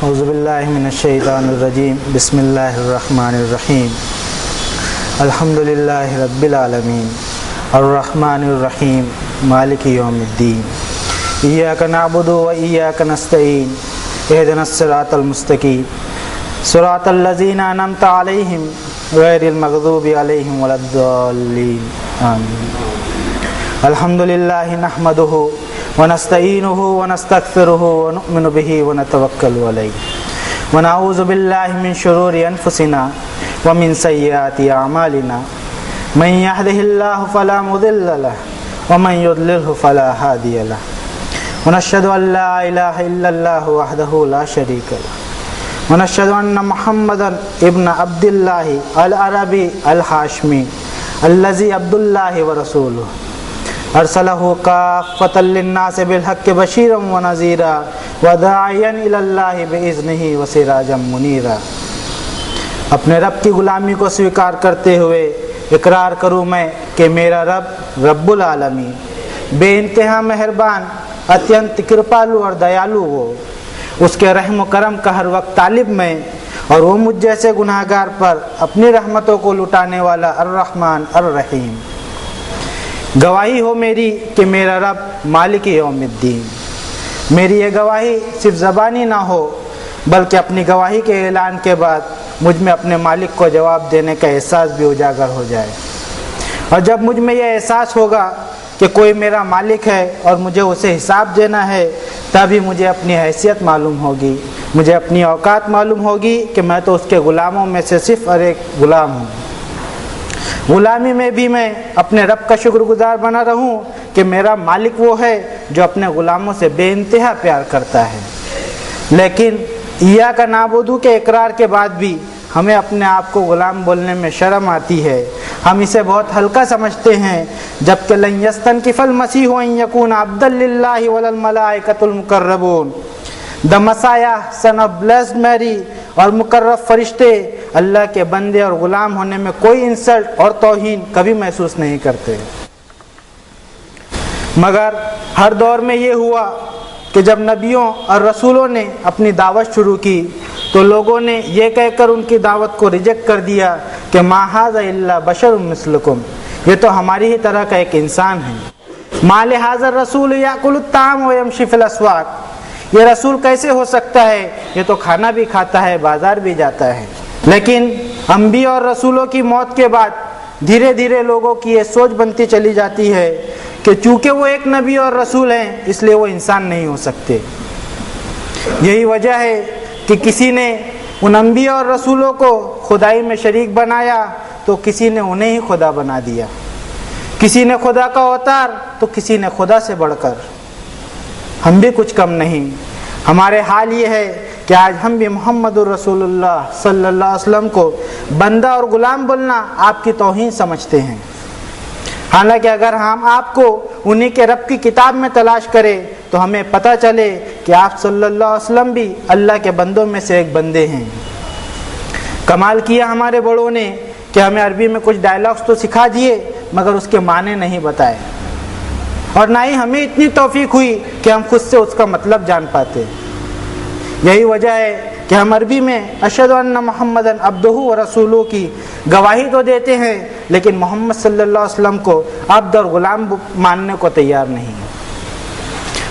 اعوذ باللہ من الشیطان الرجیم بسم اللہ الرحمن الرحیم الحمد للہ رب العالمین الرحمن الرحیم مالک یوم الدین ایاک نعبد و ایاک نستعین اہدنا الصراط المستقیم صراط الذین انعمت علیہم غیر المغضوب علیہم ولا الضالین آمین۔ الحمد للہ نحمدہ ونستعینہ ونستغفرہ ونؤمن بہ ونتوکل علیہ ونعوذ باللہ من شرور انفسنا ومن سیئات اعمالنا من یہدہ اللہ فلا مضل لہ ومن یضللہ فلا ہادی لہ ونشہد ان لا الہ الا اللہ وحدہ لا شریک لہ ونشہد ان محمدا ابن عبد اللہ العربی الہاشمی الذی عبد اللہ ورسولہ ارسلہ کافۃ للناس بالحق بشیرا ونذیرا وداعیا الی اللہ باذنہ وسراجا منیرا۔ اپنے رب کی غلامی کو سویکار کرتے ہوئے اقرار کروں میں کہ میرا رب رب العالمین بے انتہا مہربان اتینت کرپالو اور دیالو وہ، اس کے رحم و کرم کا ہر وقت طالب میں، اور وہ مجھ جیسے گناہگار پر اپنی رحمتوں کو لٹانے والا الرحمن الرحیم۔ گواہی ہو میری کہ میرا رب مالک یوم الدین۔ میری یہ گواہی صرف زبانی نہ ہو بلکہ اپنی گواہی کے اعلان کے بعد مجھ میں اپنے مالک کو جواب دینے کا احساس بھی اجاگر ہو جائے، اور جب مجھ میں یہ احساس ہوگا کہ کوئی میرا مالک ہے اور مجھے اسے حساب دینا ہے، تبھی مجھے اپنی حیثیت معلوم ہوگی، مجھے اپنی اوقات معلوم ہوگی کہ میں تو اس کے غلاموں میں سے صرف اور ایک غلام ہوں۔ غلامی میں بھی میں اپنے رب کا شکر گزار بنا رہوں کہ میرا مالک وہ ہے جو اپنے غلاموں سے بے انتہا پیار کرتا ہے۔ لیکن ایاک نعبد کے اقرار کے بعد بھی ہمیں اپنے آپ کو غلام بولنے میں شرم آتی ہے، ہم اسے بہت ہلکا سمجھتے ہیں، جبکہ لن یستنکف المسیح ان یکون عبدا للہ ولا الملائکۃ المقربون۔ The Messiah, son of blessed Mary اور مقرب فرشتے اللہ کے بندے اور غلام ہونے میں کوئی انسلٹ اور توہین کبھی محسوس نہیں کرتے۔ مگر ہر دور میں یہ ہوا کہ جب نبیوں اور رسولوں نے اپنی دعوت شروع کی تو لوگوں نے یہ کہہ کر ان کی دعوت کو ریجیکٹ کر دیا کہ ما ھذا الا بشر مثلکم، یہ تو ہماری ہی طرح کا ایک انسان ہے۔ ما لھذا الرسول یاکل الطعام ویمشی فی الاسواق، یہ رسول کیسے ہو سکتا ہے، یہ تو کھانا بھی کھاتا ہے، بازار بھی جاتا ہے۔ لیکن انبیاء اور رسولوں کی موت کے بعد دھیرے دھیرے لوگوں کی یہ سوچ بنتی چلی جاتی ہے کہ چونکہ وہ ایک نبی اور رسول ہیں اس لیے وہ انسان نہیں ہو سکتے۔ یہی وجہ ہے کہ کسی نے ان انبیاء اور رسولوں کو خدائی میں شریک بنایا تو کسی نے انہیں ہی خدا بنا دیا، کسی نے خدا کا اوتار تو کسی نے خدا سے بڑھ کر۔ ہم بھی کچھ کم نہیں، ہمارے حال یہ ہے کہ آج ہم بھی محمد الرسول اللہ صلی اللہ علیہ وسلم کو بندہ اور غلام بولنا آپ کی توہین سمجھتے ہیں، حالانکہ اگر ہم آپ کو انہی کے رب کی کتاب میں تلاش کریں تو ہمیں پتہ چلے کہ آپ صلی اللہ علیہ وسلم بھی اللہ کے بندوں میں سے ایک بندے ہیں۔ کمال کیا ہمارے بڑوں نے کہ ہمیں عربی میں کچھ ڈائلاگس تو سکھا دیے مگر اس کے معنی نہیں بتائے، اور نہ ہی ہمیں اتنی توفیق ہوئی کہ ہم خود سے اس کا مطلب جان پاتے۔ یہی وجہ ہے کہ ہم عربی میں اشہد ان محمدا عبدہ ورسولہ کی گواہی تو دیتے ہیں لیکن محمد صلی اللہ علیہ وسلم کو عبد اور غلام ماننے کو تیار نہیں۔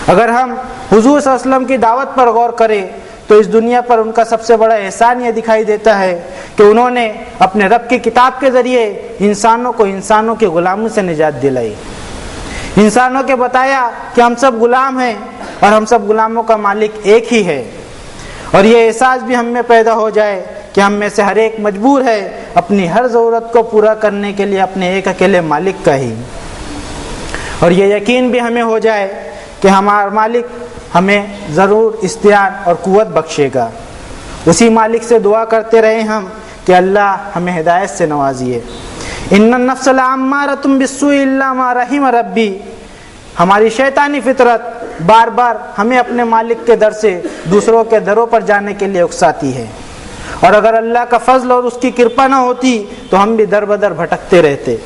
اگر ہم حضور صلی اللہ علیہ وسلم کی دعوت پر غور کریں تو اس دنیا پر ان کا سب سے بڑا احسان یہ دکھائی دیتا ہے کہ انہوں نے اپنے رب کی کتاب کے ذریعے انسانوں کو انسانوں کی غلامی سے نجات دلائی، انسانوں کے بتایا کہ ہم سب غلام ہیں اور ہم سب غلاموں کا مالک ایک ہی ہے، اور یہ احساس بھی ہم میں پیدا ہو جائے کہ ہم میں سے ہر ایک مجبور ہے اپنی ہر ضرورت کو پورا کرنے کے لیے اپنے ایک اکیلے مالک کا ہی، اور یہ یقین بھی ہمیں ہو جائے کہ ہمارا مالک ہمیں ضرور استعانت اور قوت بخشے گا۔ اسی مالک سے دعا کرتے رہے ہم کہ اللہ ہمیں ہدایت سے نوازیے۔ ان النفس لعمارۃ بالسوء الا ما رحم ربی، ہماری شیطانی فطرت بار بار ہمیں اپنے مالک کے در سے دوسروں کے دروں پر جانے کے لیے اکساتی ہے، اور اگر اللہ کا فضل اور اس کی کرپا نہ ہوتی تو ہم بھی در بدر بھٹکتے رہتے۔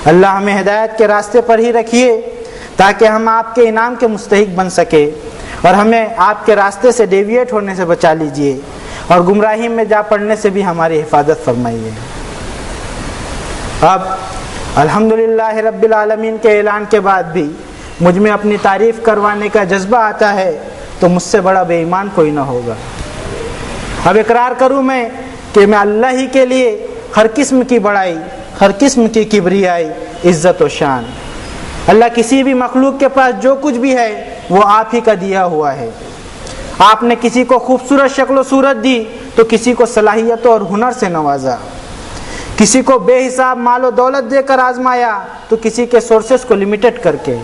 اللہ ہمیں ہدایت کے راستے پر ہی رکھیے تاکہ ہم آپ کے انعام کے مستحق بن سکے اور ہمیں آپ کے راستے سے ڈیویٹ ہونے سے بچا لیجئے اور گمراہی میں جا پڑنے سے بھی ہماری حفاظت فرمائیے۔ اب الحمدللہ رب العالمین کے اعلان کے بعد بھی مجھ میں اپنی تعریف کروانے کا جذبہ آتا ہے تو مجھ سے بڑا بے ایمان کوئی نہ ہوگا۔ اب اقرار کروں میں کہ میں اللہ ہی کے لیے ہر قسم کی بڑائی، ہر قسم کی کبریائی، عزت و شان، اللہ کسی بھی مخلوق کے پاس جو کچھ بھی ہے وہ آپ ہی کا دیا ہوا ہے۔ آپ نے کسی کو خوبصورت شکل و صورت دی تو کسی کو صلاحیتوں اور ہنر سے نوازا، کسی کو بے حساب مال و دولت دے کر آزمایا تو کسی کے سورسز کو لمیٹڈ کر کے،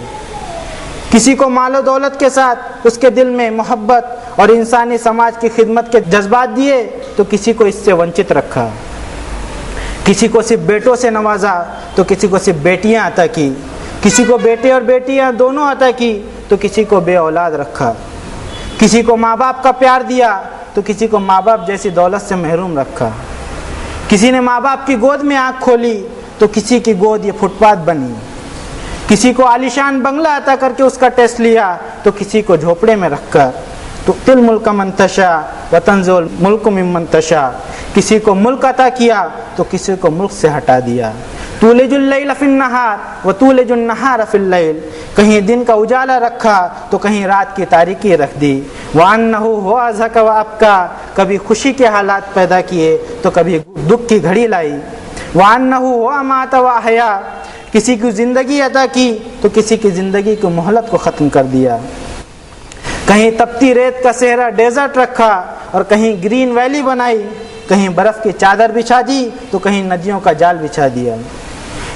کسی کو مال و دولت کے ساتھ اس کے دل میں محبت اور انسانی سماج کی خدمت کے جذبات دیے تو کسی کو اس سے ونچت رکھا، کسی کو صرف بیٹوں سے نوازا تو کسی کو صرف بیٹیاں عطا کی، کسی کو بیٹے اور بیٹیاں دونوں عطا کی تو کسی کو بے اولاد رکھا، کسی کو ماں باپ کا پیار دیا تو کسی کو ماں باپ جیسی دولت سے محروم رکھا، کسی نے ماں باپ کی گود میں آنکھ کھولی تو کسی کی گود یہ فٹ پاتھ بنی، کسی کو عالیشان بنگلہ عطا کر کے اس کا ٹیسٹ لیا تو کسی کو جھوپڑے میں رکھ کر تؤتی الملک من تشاء وتنزع الملک ممن تشاء، کسی کو ملک عطا کیا تو کسی کو ملک سے ہٹا دیا، تولج اللیل فی النہار وتولج النہار فی اللیل، کہیں دن کا اجالا رکھا تو کہیں رات کی تاریکی رکھ دی، وَأَنَّهُ هُوَ أَضْحَكَ وَأَبْكَىٰ، کبھی خوشی کے حالات پیدا کیے تو کبھی دکھ کی گھڑی لائی، وَأَنَّهُ هُوَ أَمَاتَ وَأَحْيَا، کسی کی زندگی عطا کی تو کسی کی زندگی کی مہلت کو ختم کر دیا، کہیں تپتی ریت کا صحرا ڈیزرٹ رکھا اور کہیں گرین ویلی بنائی، کہیں برف کی چادر بچھا دی تو کہیں ندیوں کا جال بچھا دیا،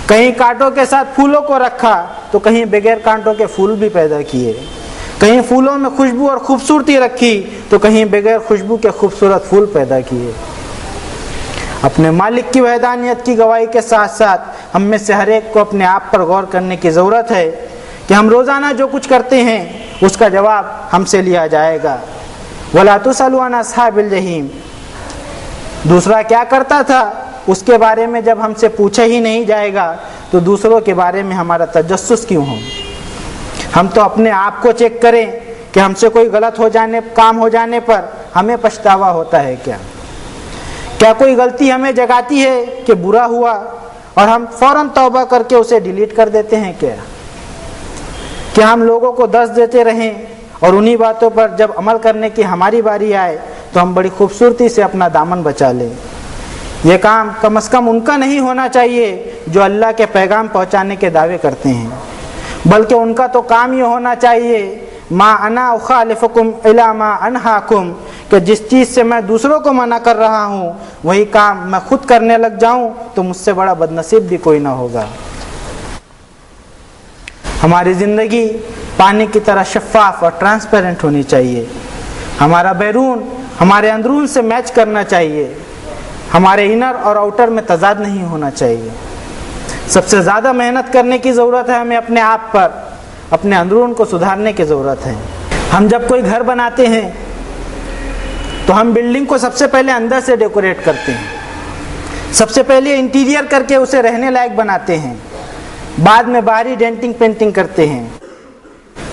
کہیں کانٹوں کے ساتھ پھولوں کو رکھا تو کہیں بغیر کانٹوں کے پھول بھی پیدا کیے، کہیں پھولوں میں خوشبو اور خوبصورتی رکھی تو کہیں بغیر خوشبو کے خوبصورت پھول پیدا کیے۔ اپنے مالک کی وحدانیت کی گواہی کے ساتھ ساتھ ہم میں سے ہر ایک کو اپنے آپ پر غور کرنے کی ضرورت ہے کہ ہم روزانہ جو کچھ کرتے ہیں اس کا جواب ہم سے لیا جائے گا۔ وَلَا تُسْأَلُوا عَنْ أَصْحَابِ الْجَحِيمِ، دوسرا کیا کرتا تھا اس کے بارے میں جب ہم سے پوچھا ہی نہیں جائے گا تو دوسروں کے بارے میں ہمارا تجسس کیوں ہو؟ ہم تو اپنے آپ کو چیک کریں کہ ہم سے کوئی غلط کام ہو جانے پر ہمیں پچھتاوا ہوتا ہے کیا کوئی غلطی ہمیں جگاتی ہے کہ برا ہوا اور ہم فوراً توبہ کر کے اسے ڈیلیٹ کر دیتے ہیں کیا ہم لوگوں کو درس دیتے رہیں اور انہی باتوں پر جب عمل کرنے کی ہماری باری آئے تو ہم بڑی خوبصورتی سے اپنا دامن بچا لیں؟ یہ کام کم از کم ان کا نہیں ہونا چاہیے جو اللہ کے پیغام پہنچانے کے دعوے کرتے ہیں، بلکہ ان کا تو کام یہ ہونا چاہیے ما انا اخالفکم الی ما انہاکم، کہ جس چیز سے میں دوسروں کو منع کر رہا ہوں وہی کام میں خود کرنے لگ جاؤں تو مجھ سے بڑا بدنصیب بھی کوئی نہ ہوگا۔ ہماری زندگی پانی کی طرح شفاف اور ٹرانسپیرنٹ ہونی چاہیے، ہمارا بیرون ہمارے اندرون سے میچ کرنا چاہیے، ہمارے انر اور آؤٹر میں تضاد نہیں ہونا چاہیے۔ سب سے زیادہ محنت کرنے کی ضرورت ہے ہمیں اپنے آپ پر، اپنے اندرون کو سدھارنے کی ضرورت ہے۔ ہم جب کوئی گھر بناتے ہیں تو ہم بلڈنگ کو سب سے پہلے اندر سے ڈیکوریٹ کرتے ہیں، سب سے پہلے انٹیریئر کر کے اسے رہنے لائق بناتے ہیں، بعد میں باہری ڈینٹنگ پینٹنگ کرتے ہیں۔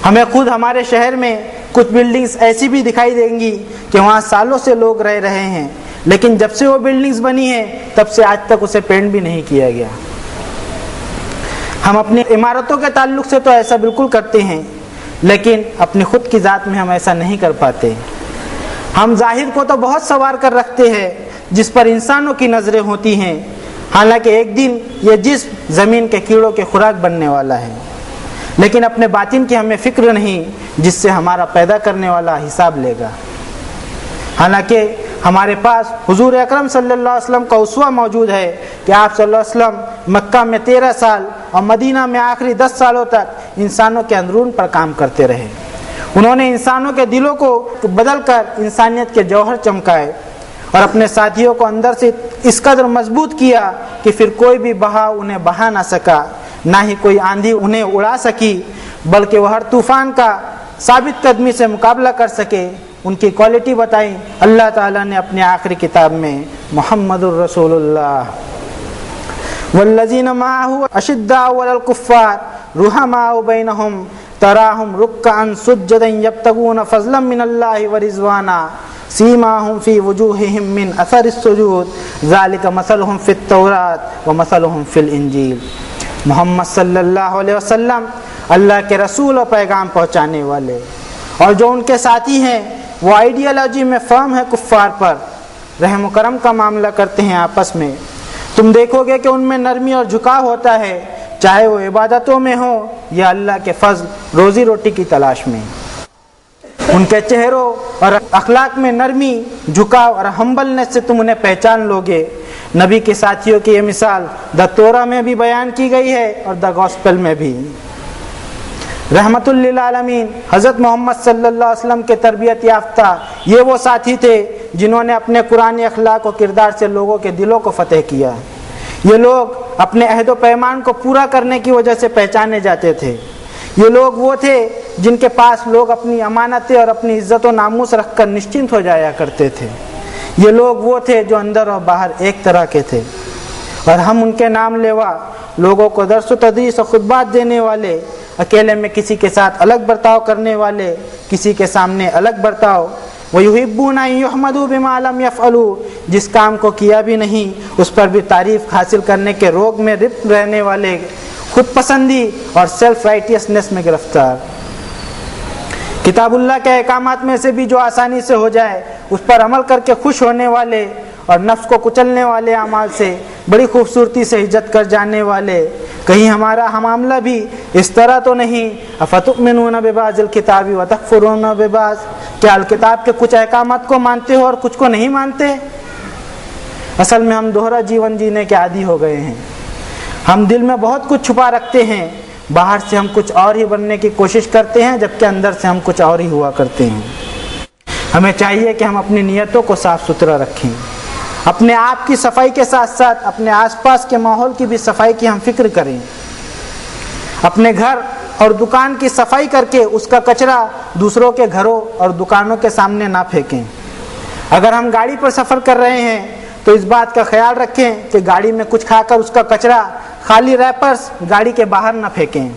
ہمیں خود ہمارے شہر میں کچھ بلڈنگز ایسی بھی دکھائی دیں گی کہ وہاں سالوں سے لوگ رہ رہے ہیں، لیکن جب سے وہ بلڈنگز بنی ہیں تب سے آج تک اسے پینٹ بھی نہیں کیا گیا۔ ہم اپنی عمارتوں کے تعلق سے تو ایسا بالکل کرتے ہیں، لیکن اپنی خود کی ذات میں ہم ایسا نہیں کر پاتے۔ ہم ظاہر کو تو بہت سنوار کر رکھتے ہیں جس پر انسانوں کی نظریں ہوتی ہیں، حالانکہ ایک دن یہ جسم زمین کے کیڑوں کے خوراک بننے والا ہے، لیکن اپنے باطن کی ہمیں فکر نہیں جس سے ہمارا پیدا کرنے والا حساب لے گا۔ حالانکہ ہمارے پاس حضور اکرم صلی اللہ علیہ وسلم کا اسوہ موجود ہے کہ آپ صلی اللہ علیہ وسلم مکہ میں 13 سال اور مدینہ میں آخری 10 سالوں تک انسانوں کے اندرون پر کام کرتے رہے۔ انہوں نے انسانوں کے دلوں کو بدل کر انسانیت کے جوہر چمکائے اور اپنے ساتھیوں کو اندر سے اس قدر مضبوط کیا کہ پھر کوئی بھی بہاؤ انہیں بہا نہ سکا، نہ ہی کوئی آندھی انہیں اڑا سکی، بلکہ وہ ہر طوفان کا ثابت قدمی سے مقابلہ کر سکے۔ ان کی کوالٹی بتائیں اللہ تعالیٰ نے اپنی آخری کتاب میں محمد الرسول اللہ والذین معہ اشداء علی الکفار رحماء بینہم تراہم رکعا سجدا یبتغون فضلا من اللہ ورضوانا سیماہم فی وجوہہم من اثر السجود ذالک مثلہم فی التوراۃ ومثلہم فی الانجیل۔ محمد صلی اللہ علیہ وسلم اللہ کے رسول اور پیغام پہنچانے والے، اور جو ان کے ساتھی ہیں وہ آئیڈیالوجی میں فرم ہے کفار پر، رحم و کرم کا معاملہ کرتے ہیں آپس میں۔ تم دیکھو گے کہ ان میں نرمی اور جھکاؤ ہوتا ہے، چاہے وہ عبادتوں میں ہو یا اللہ کے فضل روزی روٹی کی تلاش میں۔ ان کے چہروں اور اخلاق میں نرمی، جھکاؤ اور ہمبلنس سے تم انہیں پہچان لوگے۔ نبی کے ساتھیوں کی یہ مثال دا تورا میں بھی بیان کی گئی ہے اور دا گوسپل میں بھی۔ رحمت للعالمین حضرت محمد صلی اللہ علیہ وسلم کے تربیت یافتہ یہ وہ ساتھی تھے جنہوں نے اپنے قرآنی اخلاق و کردار سے لوگوں کے دلوں کو فتح کیا۔ یہ لوگ اپنے عہد و پیمان کو پورا کرنے کی وجہ سے پہچانے جاتے تھے۔ یہ لوگ وہ تھے جن کے پاس لوگ اپنی امانتیں اور اپنی عزت و ناموس رکھ کر نشچنت ہو جایا کرتے تھے۔ یہ لوگ وہ تھے جو اندر اور باہر ایک طرح کے تھے، اور ہم ان کے نام لیوا، لوگوں کو درس و تدریس اور خطبات دینے والے، اکیلے میں کسی کے ساتھ الگ برتاؤ کرنے والے، کسی کے سامنے الگ برتاؤ، وَيُحِبُّونَ أَن يُحْمَدُوا بِمَا لَمْ يَفْعَلُوا، جس کام کو کیا بھی نہیں اس پر بھی تعریف حاصل کرنے کے روگ میں رت رہنے والے، خود پسندی اور سیلف رائٹیسنس میں گرفتار۔ کتاب اللہ کے احکامات میں سے بھی جو آسانی سے ہو جائے اس پر عمل کر کے خوش ہونے والے، اور نفس کو کچلنے والے اعمال سے بڑی خوبصورتی سے ہجرت کر جانے والے۔ کہیں ہمارا معاملہ بھی اس طرح تو نہیں؟ افتؤمنون ببعض الکتاب وتکفرون ببعض، کیا الکتاب کے کچھ احکامات کو مانتے ہو اور کچھ کو نہیں مانتے؟ اصل میں ہم دوہرا جیون جینے کے عادی ہو گئے ہیں۔ ہم دل میں بہت کچھ چھپا رکھتے ہیں، باہر سے ہم کچھ اور ہی بننے کی کوشش کرتے ہیں جبکہ اندر سے ہم کچھ اور ہی ہوا کرتے ہیں۔ ہمیں چاہیے کہ ہم اپنی نیتوں کو صاف ستھرا رکھیں، اپنے آپ کی صفائی کے ساتھ ساتھ اپنے آس پاس کے ماحول کی بھی صفائی کی ہم فکر کریں۔ اپنے گھر اور دکان کی صفائی کر کے اس کا کچرا دوسروں کے گھروں اور دکانوں کے سامنے نہ پھینکیں۔ اگر ہم گاڑی پر سفر کر رہے ہیں تو اس بات کا خیال رکھیں کہ گاڑی میں کچھ کھا کر اس کا کچرا، خالی ریپرز گاڑی کے باہر نہ پھینکیں۔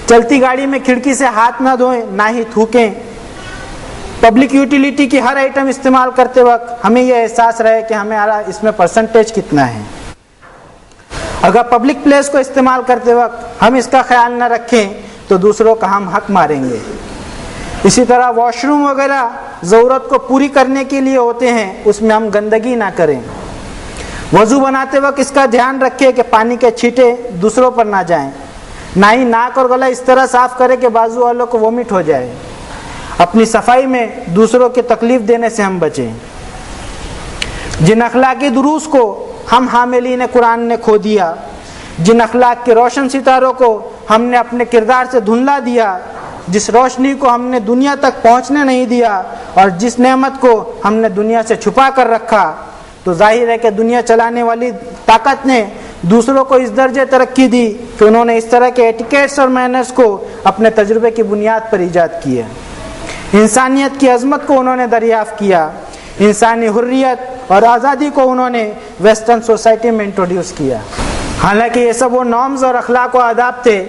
چلتی گاڑی میں کھڑکی سے ہاتھ نہ دھوئیں، نہ ہی تھوکیں۔ پبلک یوٹیلیٹی کی ہر آئٹم استعمال کرتے وقت ہمیں یہ احساس رہے کہ ہمارا اس میں پرسنٹیج کتنا ہے۔ اگر پبلک پلیس کو استعمال کرتے وقت ہم اس کا خیال نہ رکھیں تو دوسروں کا ہم حق ماریں گے۔ اسی طرح واش روم وغیرہ ضرورت کو پوری کرنے کے لیے ہوتے ہیں، اس میں ہم گندگی نہ کریں۔ وضو بناتے وقت اس کا دھیان رکھیں کہ پانی کے چھینٹے دوسروں پر نہ جائیں، نہ ہی ناک اور گلا اس طرح صاف کریں کہ بازو والوں کو وومٹ ہو جائے۔ اپنی صفائی میں دوسروں کی تکلیف دینے سے ہم بچیں۔ جن اخلاقی دروس کو ہم حاملین قرآن نے کھو دیا، جن اخلاق کے روشن ستاروں کو ہم نے اپنے کردار سے دھندلا دیا، جس روشنی کو ہم نے دنیا تک پہنچنے نہیں دیا، اور جس نعمت کو ہم نے دنیا سے چھپا کر رکھا، تو ظاہر ہے کہ دنیا چلانے والی طاقت نے دوسروں کو اس درجے ترقی دی کہ انہوں نے اس طرح کے ایٹیکیٹس اور مینرز کو اپنے تجربے کی بنیاد پر ایجاد کیا۔ انسانیت کی عظمت کو انہوں نے دریافت کیا، انسانی حریت اور آزادی کو انہوں نے ویسٹرن سوسائٹی میں انٹروڈیوس کیا۔ حالانکہ یہ سب وہ نارمز اور اخلاق و آداب تھے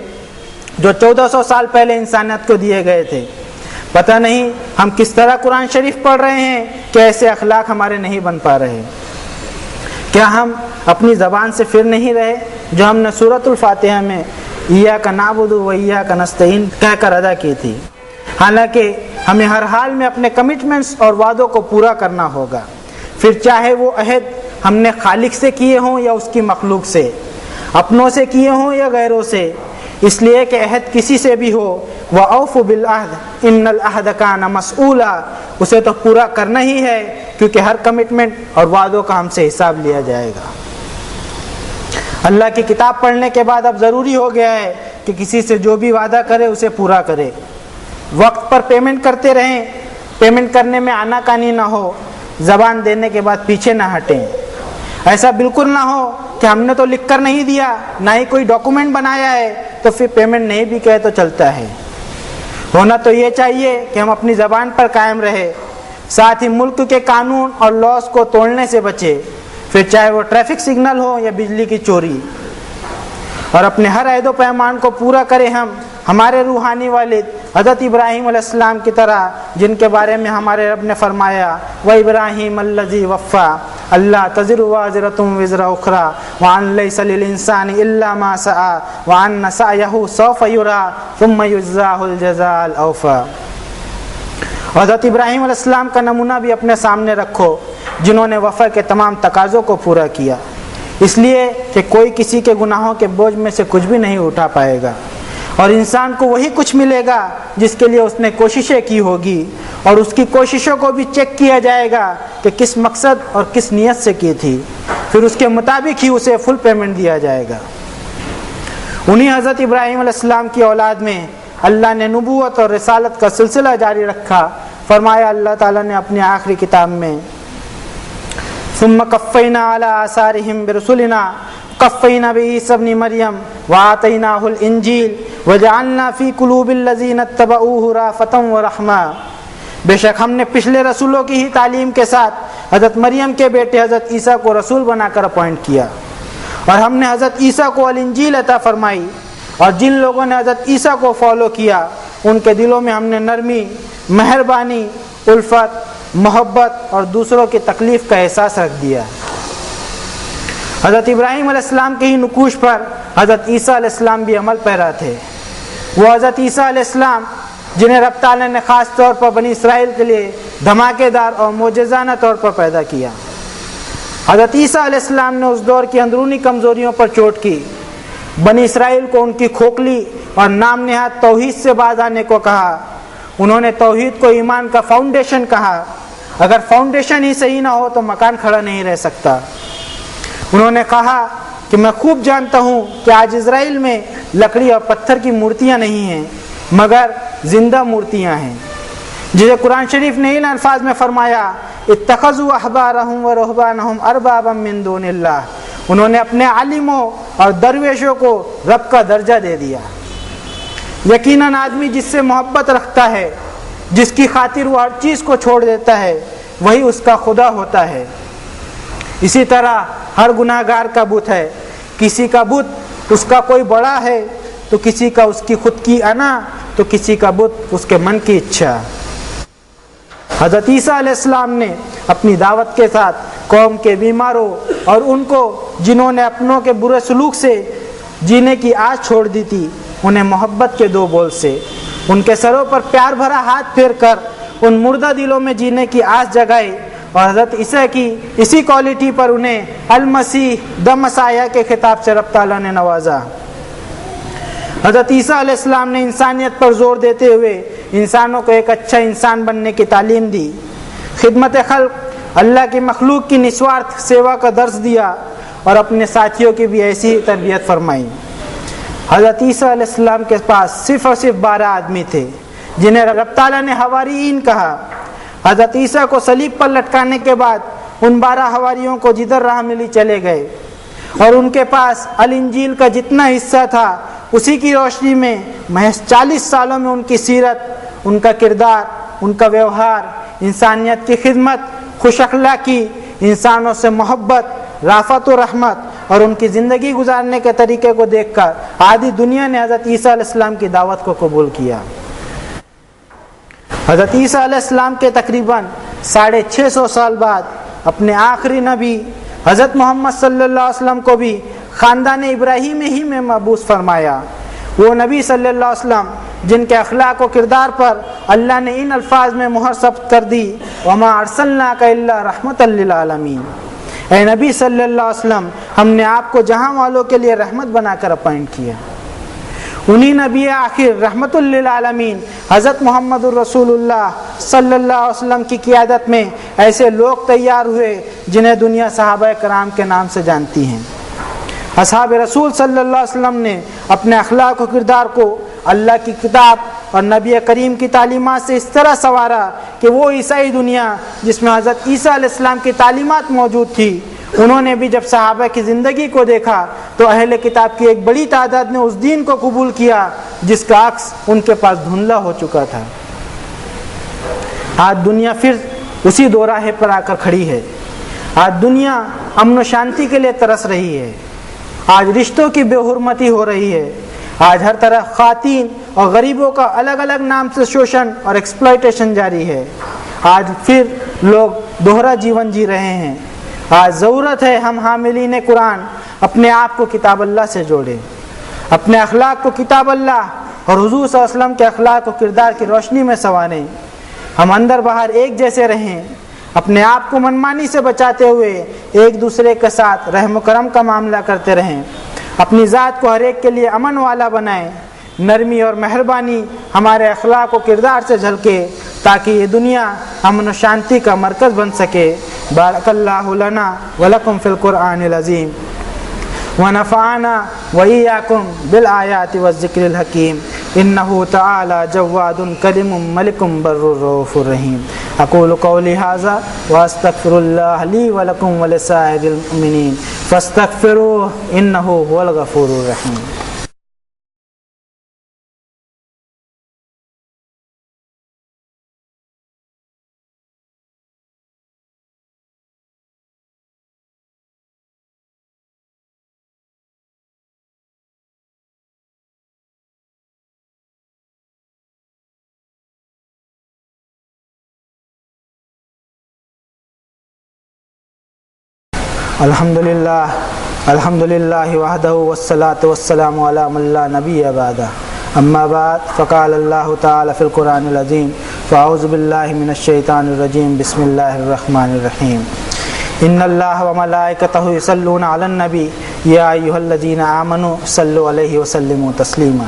جو 1400 سال پہلے انسانیت کو دیے گئے تھے۔ پتہ نہیں ہم کس طرح قرآن شریف پڑھ رہے ہیں کہ ایسے اخلاق ہمارے نہیں بن پا رہے۔ کیا ہم اپنی زبان سے پھر نہیں رہے جو ہم نے سورۃ الفاتحہ میں ایاک نعبد و ایاک نستعین کہہ کر ادا کی تھی؟ حالانکہ ہمیں ہر حال میں اپنے کمٹمنٹس اور وعدوں کو پورا کرنا ہوگا، پھر چاہے وہ عہد ہم نے خالق سے کیے ہوں یا اس کی مخلوق سے، اپنوں سے کیے ہوں یا غیروں سے۔ اس لیے کہ عہد کسی سے بھی ہو، وَأَوْفُوا بِالْعَهْدِ إِنَّ الْعَهْدَ كَانَ مَسْئُولًا، اسے تو پورا کرنا ہی ہے کیونکہ ہر کمٹمنٹ اور وعدوں کا ہم سے حساب لیا جائے گا۔ اللہ کی کتاب پڑھنے کے بعد اب ضروری ہو گیا ہے کہ کسی سے جو بھی وعدہ کرے اسے پورا کرے، وقت پر پیمنٹ کرتے رہیں، پیمنٹ کرنے میں آناکانی نہ ہو، زبان دینے کے بعد پیچھے نہ ہٹیں۔ ایسا بالکل نہ ہو کہ ہم نے تو لکھ کر نہیں دیا، نہ ہی کوئی ڈاکومنٹ بنایا ہے، تو پھر پیمنٹ نہیں بھی کہے تو چلتا ہے۔ ہونا تو یہ چاہیے کہ ہم اپنی زبان پر قائم رہے، ساتھ ہی ملک کے قانون اور لاس کو توڑنے سے بچے، پھر چاہے وہ ٹریفک سگنل ہو یا بجلی کی چوری، اور اپنے ہر عہد و پیمان کو پورا کریں۔ ہمارے روحانی والد حضرت ابراہیم علیہ السلام کی طرح، جن کے بارے میں ہمارے رب نے فرمایا وَإِبْرَاهِيمَ الَّذِي وَفَّى أَلَّا تَزِرُ وَازِرَةٌ وِزْرَ أُخْرَىٰ وَأَن لَّيْسَ لِلْإِنسَانِ إِلَّا مَا سَعَىٰ وَأَنَّ سَعْيَهُ سَوْفَ يُرَىٰ ثُمَّ يُجْزَاهُ الْجَزَاءَ الْأَوْفَىٰ۔ حضرت ابراہیم علیہ السلام کا نمونہ بھی اپنے سامنے رکھو، جنہوں نے وفا کے تمام تقاضوں کو پورا کیا، اس لیے کہ کوئی کسی کے گناہوں کے بوجھ میں سے کچھ بھی نہیں اٹھا پائے گا، اور انسان کو وہی کچھ ملے گا جس کے لیے اس نے کوششیں کی ہوگی، اور اس کی کوششوں کو بھی چیک کیا جائے گا کہ کس مقصد اور کس نیت سے کی تھی، پھر اس کے مطابق ہی اسے فل پیمنٹ دیا جائے گا۔ انہی حضرت ابراہیم علیہ السلام کی اولاد میں اللہ نے نبوت اور رسالت کا سلسلہ جاری رکھا۔ فرمایا اللہ تعالیٰ نے اپنی آخری کتاب میں ثم قفینا علی آثارہم برسلنا قفینا بعیسی ابن مریم وآتیناہ الانجیل وجعلنا فی قلوب الذین اتبعوہ رأفۃ ورحمۃ۔ بے شک ہم نے پچھلے رسولوں کی ہی تعلیم کے ساتھ حضرت مریم کے بیٹے حضرت عیسیٰ کو رسول بنا کر اپوائنٹ کیا، اور ہم نے حضرت عیسیٰ کو الانجیل عطا فرمائی، اور جن لوگوں نے حضرت عیسیٰ کو فالو کیا ان کے دلوں میں ہم نے نرمی، مہربانی، الفت، محبت اور دوسروں کی تکلیف کا احساس رکھ دیا۔ حضرت ابراہیم علیہ السلام کے ہی نقوش پر حضرت عیسیٰ علیہ السلام بھی عمل پیرا تھے۔ وہ حضرت عیسیٰ علیہ السلام جنہیں رب تعالیٰ نے خاص طور پر بنی اسرائیل کے لیے دھماکے دار اور معجزانہ طور پر پیدا کیا۔ حضرت عیسیٰ علیہ السلام نے اس دور کی اندرونی کمزوریوں پر چوٹ کی، بنی اسرائیل کو ان کی کھوکھلی اور نام نہاد توحید سے باز آنے کو کہا۔ انہوں نے توحید کو ایمان کا فاؤنڈیشن کہا، اگر فاؤنڈیشن ہی صحیح نہ ہو تو مکان کھڑا نہیں رہ سکتا۔ انہوں نے کہا کہ میں خوب جانتا ہوں کہ آج اسرائیل میں لکڑی اور پتھر کی مورتیاں نہیں ہیں مگر زندہ مورتیاں ہیں، جسے قرآن شریف نے ان الفاظ میں فرمایا اتخذوا احبارهم ورهبانهم اربابا من دون اللہ۔ انہوں نے اپنے عالموں اور درویشوں کو رب کا درجہ دے دیا۔ یقیناً آدمی جس سے محبت رکھتا ہے، جس کی خاطر وہ ہر چیز کو چھوڑ دیتا ہے، وہی اس کا خدا ہوتا ہے۔ اسی طرح ہر گناہ گار کا بت ہے، کسی کا بت اس کا کوئی بڑا ہے تو کسی کا اس کی خود کی انا، تو کسی کا بت اس کے من کی اچھا۔ حضرت عیسیٰ علیہ السلام نے اپنی دعوت کے ساتھ قوم کے بیماروں اور ان کو جنہوں نے اپنوں کے برے سلوک سے جینے کی آس چھوڑ دی تھی، انہیں محبت کے دو بول سے ان کے سروں پر پیار بھرا ہاتھ پھیر کر ان مردہ دلوں میں جینے کی آس جگائی، اور حضرت عیسیٰ کی اسی کوالٹی پر انہیں المسیح دی مسیح کے خطاب سے رب تعالیٰ نے نوازا۔ حضرت عیسیٰ علیہ السلام نے انسانیت پر زور دیتے ہوئے انسانوں کو ایک اچھا انسان بننے کی تعلیم دی، خدمت خلق، اللہ کی مخلوق کی نسوارتھ سیوا کا درس دیا، اور اپنے ساتھیوں کی بھی ایسی ہی تربیت فرمائی۔ حضرت عیسیٰ علیہ السلام کے پاس صرف اور صرف 12 آدمی تھے جنہیں رب تعالیٰ نے حواریین کہا۔ حضرت عیسیٰ کو صلیب پر لٹکانے کے بعد ان 12 حواریوں کو جدھر راہ ملی چلے گئے، اور ان کے پاس الانجیل کا جتنا حصہ تھا اسی کی روشنی میں محض 40 سالوں میں ان کی سیرت، ان کا کردار، ان کا ویوہار، انسانیت کی خدمت، خوش اخلاقی، انسانوں سے محبت، رافت و رحمت اور ان کی زندگی گزارنے کے طریقے کو دیکھ کر آدھی دنیا نے حضرت عیسیٰ علیہ السلام کی دعوت کو قبول کیا۔ حضرت عیسیٰ علیہ السلام کے تقریباً 650 سال بعد اپنے آخری نبی حضرت محمد صلی اللہ علیہ وسلم کو بھی خاندان ابراہیم ہی میں مبعوث فرمایا۔ وہ نبی صلی اللہ علیہ وسلم جن کے اخلاق و کردار پر اللہ نے ان الفاظ میں مہر ثبت کر دی وما ارسلناک الا رحمۃ للعالمین۔ اے نبی صلی اللہ علیہ وسلم، ہم نے آپ کو جہاں والوں کے لیے رحمت بنا کر اپوائنٹ کیا۔ انہی نبی آخر رحمت للعالمین حضرت محمد الرسول اللہ صلی اللہ علیہ وسلم کی قیادت میں ایسے لوگ تیار ہوئے جنہیں دنیا صحابہ کرام کے نام سے جانتی ہیں۔ اصحاب رسول صلی اللہ علیہ وسلم نے اپنے اخلاق و کردار کو اللہ کی کتاب اور نبی کریم کی تعلیمات سے اس طرح سنوارا کہ وہ عیسائی دنیا جس میں حضرت عیسیٰ علیہ السلام کی تعلیمات موجود تھی، انہوں نے بھی جب صحابہ کی زندگی کو دیکھا تو اہل کتاب کی ایک بڑی تعداد نے اس دین کو قبول کیا جس کا عکس ان کے پاس دھندلا ہو چکا تھا۔ آج دنیا پھر اسی دو راہے پر آ کر کھڑی ہے۔ آج دنیا امن و شانتی کے لیے ترس رہی ہے، آج رشتوں کی بے حرمتی ہو رہی ہے، آج ہر طرف خواتین اور غریبوں کا الگ الگ نام سے شوشن اور ایکسپلائٹیشن جاری ہے۔ آج پھر لوگ دوہرا جیون جی رہے ہیں۔ آج ضرورت ہے ہم حاملین قرآن اپنے آپ کو کتاب اللہ سے جوڑیں، اپنے اخلاق کو کتاب اللہ اور حضور صلی اللہ علیہ وسلم کے اخلاق و کردار کی روشنی میں سنواریں۔ ہم اندر باہر ایک جیسے رہیں، اپنے آپ کو منمانی سے بچاتے ہوئے ایک دوسرے کے ساتھ رحم و کرم کا معاملہ کرتے رہیں، اپنی ذات کو ہر ایک کے لیے امن والا بنائیں، نرمی اور مہربانی ہمارے اخلاق و کردار سے جھلکے تاکہ یہ دنیا امن و شانتی کا مرکز بن سکے۔ بارک اللہ لنا ولکم فی القرآن العظیم ونفعنا وإياكم بالآيات والذكر الحكيم إنه تعالى جواد كريم ملك بر رؤوف رحيم أقول قولي هذا وأستغفر الله لي ولكم ولسائر المؤمنين فاستغفروه إنه هو الغفور الرحيم۔ الحمد للہ وحدہ والصلاة والسلام علی من لا نبی بعدہ اما بعد فقال اللہ تعالی فی القرآن العظیم فاعوذ باللہ من الشیطان الرجیم بسم اللہ الرحمن الرحیم ان اللہ وملائکتہ یصلون علی النبی یا ایھا الذین آمنوا صلوا علیہ وسلموا تسلیما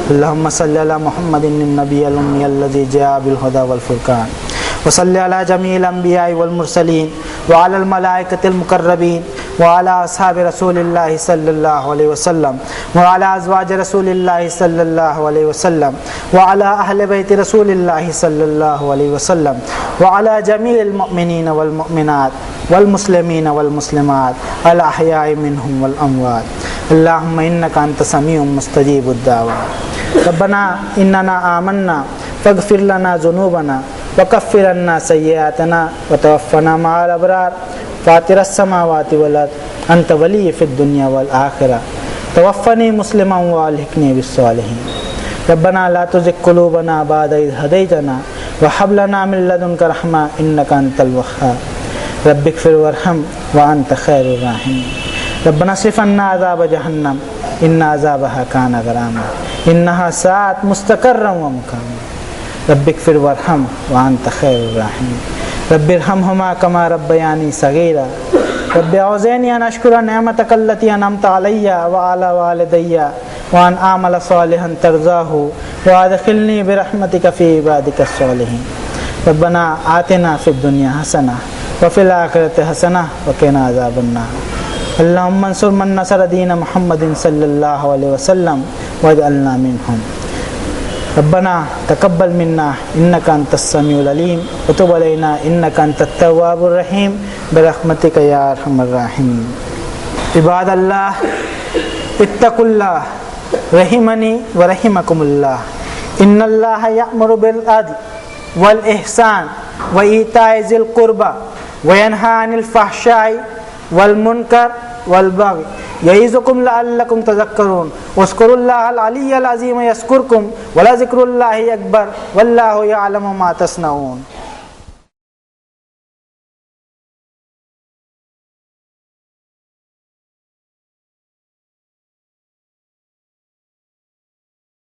اللہم صل علی محمد النبی الامی الذی جاء بالہدی والفرقان وصلی علی جمیع الانبیاء والمرسلین وعلی الملائکۃ المقربین وعلی اصحاب رسول اللہ صلی اللہ علیہ وسلم وعلی ازواج رسول اللہ صلی اللہ علیہ وسلم وعلی اہل بیت رسول اللہ صلی اللہ علیہ وسلم وعلی جمیع المؤمنین والمؤمنات والمسلمین والمسلمات الاحیاء منہم والاموات اللہم انک انت سمیع مستجیب الدعوات ربنا اننا آمنا فاغفر لنا ذنوبنا وکفر عنا سیئاتنا وتوفنا مع الابرار فاطر السماوات والارض انت ولی فی الدنیا والآخرہ توفنی مسلما والحقنی بالصالحین ربنا لا تزغ قلوبنا بعد اذ ہدیتنا وہب لنا من لدنک رحمہ انک انت الوہاب رب اغفر وارحم وانت خیر الراحمین ربنا اصرف عنا عذاب جہنم ان عذابها کان غراما انها ساءت مستقرا ومقاما رب اغفر وارحم وانت خیر الراحمین رب ارحمهما کما ربیانی صغیرا رب اوزعنی ان اشکر نعمتک التی انعمت علی وعلی والدی وان اعمل صالحا ترضاہ وادخلنی برحمتک فی عبادک الصالحین ربنا آتنا فی الدنیا حسنہ وفی الآخرۃ حسنہ وقنا عذاب النار اللہم انصر من نصر دین محمد صلی اللہ علیہ وسلم واجعلنا منہم ربنا تقبل منا انک انت السمیع العلیم وتب علینا انک انت التواب الرحیم برحمتک یا ارحم الراحمین۔ عباد اللہ اتقوا اللہ رحمنی ورحمکم اللہ ان اللہ یأمر بالعدل والاحسان وایتاء ذی القربى وینہی عن الفحشاء والمنکر والبغی یعظکم لعلکم تذکرون واذکروا اللہ العلی العظیم یذکرکم ولذکر اللہ اکبر واللہ یعلم ما تصنعون۔